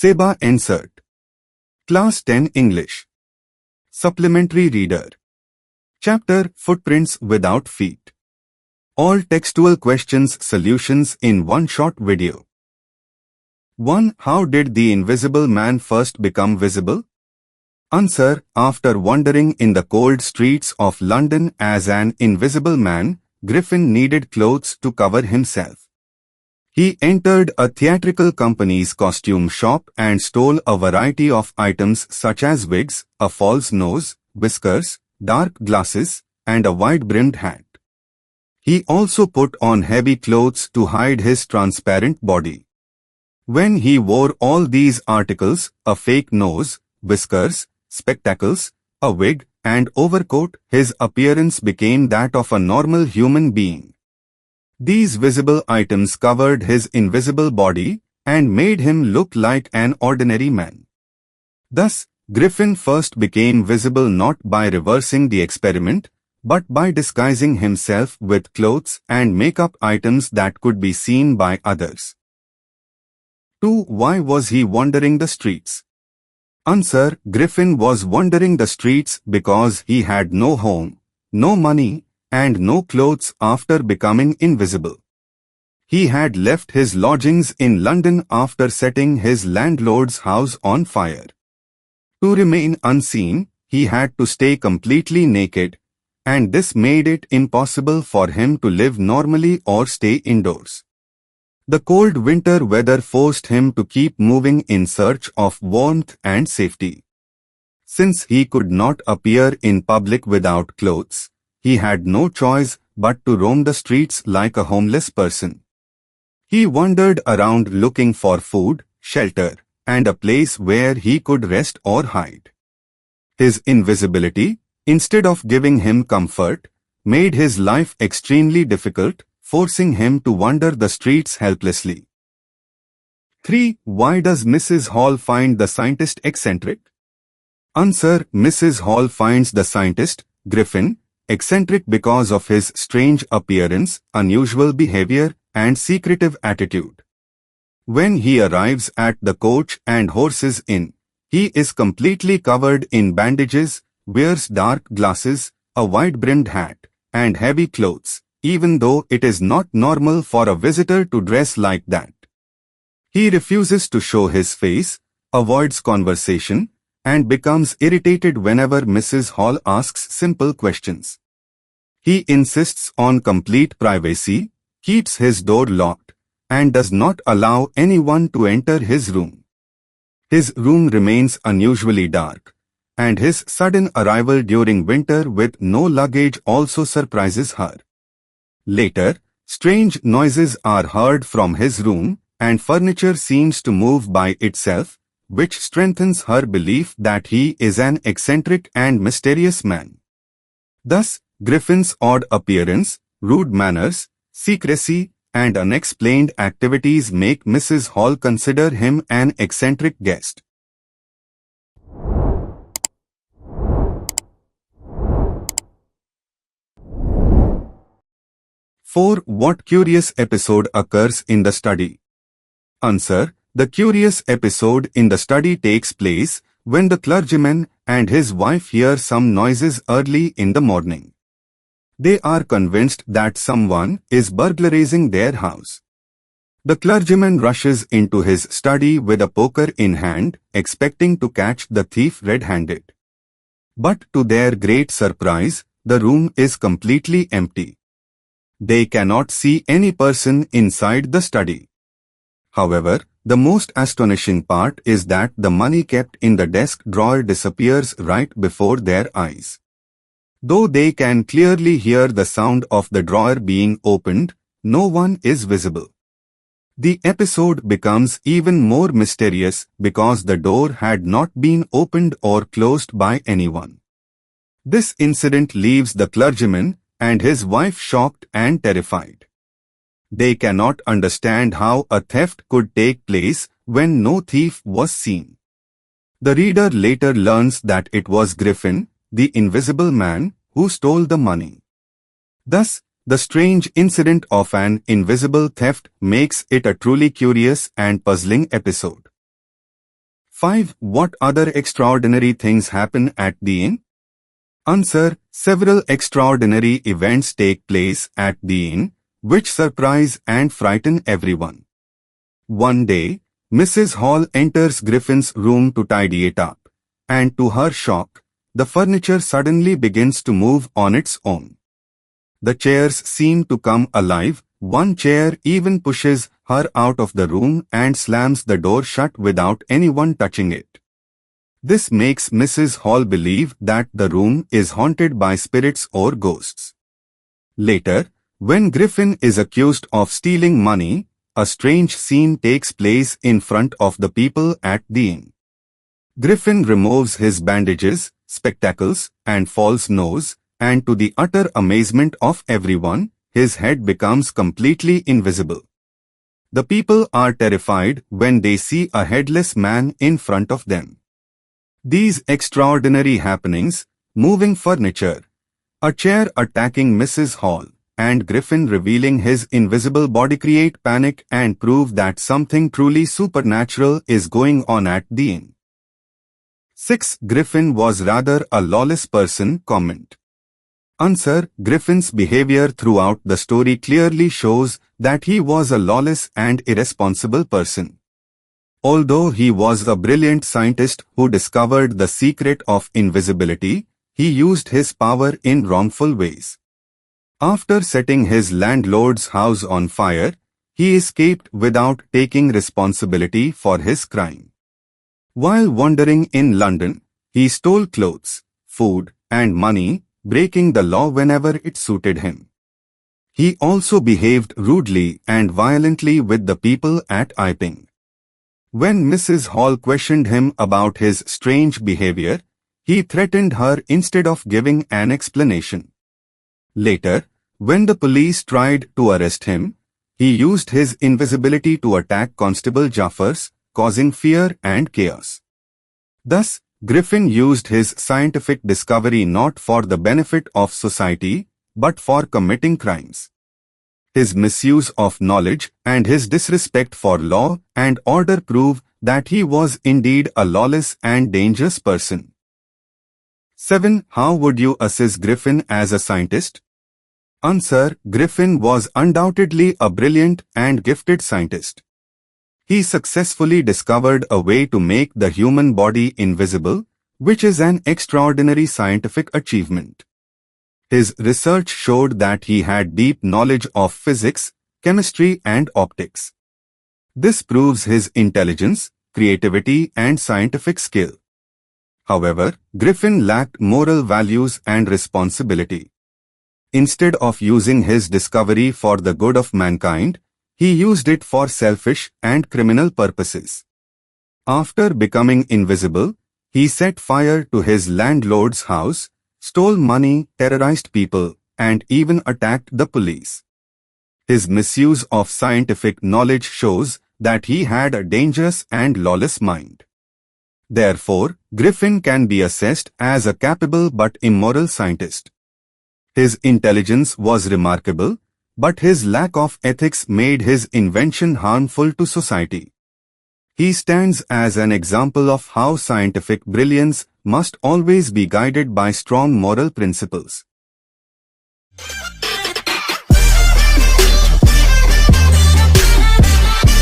SEBA Insert. Class 10 English. Supplementary Reader. Chapter Footprints Without Feet. All textual questions solutions in one short video. 1. How did the invisible man first become visible? Answer. After wandering in the cold streets of London as an invisible man, Griffin needed clothes to cover himself. He entered a theatrical company's costume shop and stole a variety of items such as wigs, a false nose, whiskers, dark glasses, and a wide-brimmed hat. He also put on heavy clothes to hide his transparent body. When he wore all these articles, a fake nose, whiskers, spectacles, a wig, and overcoat, his appearance became that of a normal human being. These visible items covered his invisible body and made him look like an ordinary man. Thus, Griffin first became visible not by reversing the experiment, but by disguising himself with clothes and makeup items that could be seen by others. 2. Why was he wandering the streets? Answer. Griffin was wandering the streets because he had no home, no money, and no clothes after becoming invisible. He had left his lodgings in London after setting his landlord's house on fire. To remain unseen, he had to stay completely naked, and this made it impossible for him to live normally or stay indoors. The cold winter weather forced him to keep moving in search of warmth and safety. Since he could not appear in public without clothes, he had no choice but to roam the streets like a homeless person. He wandered around looking for food, shelter, and a place where he could rest or hide. His invisibility, instead of giving him comfort, made his life extremely difficult, forcing him to wander the streets helplessly. 3. Why does Mrs. Hall find the scientist eccentric? Answer. Mrs. Hall finds the scientist, Griffin, eccentric because of his strange appearance, unusual behavior, and secretive attitude. When he arrives at the Coach and Horses Inn, he is completely covered in bandages, wears dark glasses, a wide-brimmed hat, and heavy clothes, even though it is not normal for a visitor to dress like that. He refuses to show his face, avoids conversation, and becomes irritated whenever Mrs. Hall asks simple questions. He insists on complete privacy, keeps his door locked, and does not allow anyone to enter his room. His room remains unusually dark, and his sudden arrival during winter with no luggage also surprises her. Later, strange noises are heard from his room, and furniture seems to move by itself, which strengthens her belief that he is an eccentric and mysterious man. Thus, Griffin's odd appearance, rude manners, secrecy, and unexplained activities make Mrs. Hall consider him an eccentric guest. 4. What curious episode occurs in the study? Answer. The curious episode in the study takes place when the clergyman and his wife hear some noises early in the morning. They are convinced that someone is burglarizing their house. The clergyman rushes into his study with a poker in hand, expecting to catch the thief red-handed. But to their great surprise, the room is completely empty. They cannot see any person inside the study. However, the most astonishing part is that the money kept in the desk drawer disappears right before their eyes. Though they can clearly hear the sound of the drawer being opened, no one is visible. The episode becomes even more mysterious because the door had not been opened or closed by anyone. This incident leaves the clergyman and his wife shocked and terrified. They cannot understand how a theft could take place when no thief was seen. The reader later learns that it was Griffin, the invisible man, who stole the money. Thus, the strange incident of an invisible theft makes it a truly curious and puzzling episode. 5. What other extraordinary things happen at the inn? Answer. Several extraordinary events take place at the inn, which surprise and frighten everyone. One day, Mrs. Hall enters Griffin's room to tidy it up, and to her shock, the furniture suddenly begins to move on its own. The chairs seem to come alive. One chair even pushes her out of the room and slams the door shut without anyone touching it. This makes Mrs. Hall believe that the room is haunted by spirits or ghosts. Later, when Griffin is accused of stealing money, a strange scene takes place in front of the people at the inn. Griffin removes his bandages, spectacles, and false nose, and to the utter amazement of everyone, his head becomes completely invisible. The people are terrified when they see a headless man in front of them. These extraordinary happenings, moving furniture, a chair attacking Mrs. Hall, and Griffin revealing his invisible body create panic and prove that something truly supernatural is going on at the inn. 6. Griffin was rather a lawless person. Comment. Answer. Griffin's behavior throughout the story clearly shows that he was a lawless and irresponsible person. Although he was a brilliant scientist who discovered the secret of invisibility, he used his power in wrongful ways. After setting his landlord's house on fire, he escaped without taking responsibility for his crime. While wandering in London, he stole clothes, food, and money, breaking the law whenever it suited him. He also behaved rudely and violently with the people at Iping. When Mrs. Hall questioned him about his strange behavior, he threatened her instead of giving an explanation. Later, when the police tried to arrest him, he used his invisibility to attack Constable Jaffers, causing fear and chaos. Thus, Griffin used his scientific discovery not for the benefit of society, but for committing crimes. His misuse of knowledge and his disrespect for law and order prove that he was indeed a lawless and dangerous person. 7. How would you assess Griffin as a scientist? Answer. Griffin was undoubtedly a brilliant and gifted scientist. He successfully discovered a way to make the human body invisible, which is an extraordinary scientific achievement. His research showed that he had deep knowledge of physics, chemistry, and optics. This proves his intelligence, creativity, and scientific skill. However, Griffin lacked moral values and responsibility. Instead of using his discovery for the good of mankind, he used it for selfish and criminal purposes. After becoming invisible, he set fire to his landlord's house, stole money, terrorized people, and even attacked the police. His misuse of scientific knowledge shows that he had a dangerous and lawless mind. Therefore, Griffin can be assessed as a capable but immoral scientist. His intelligence was remarkable, but his lack of ethics made his invention harmful to society. He stands as an example of how scientific brilliance must always be guided by strong moral principles.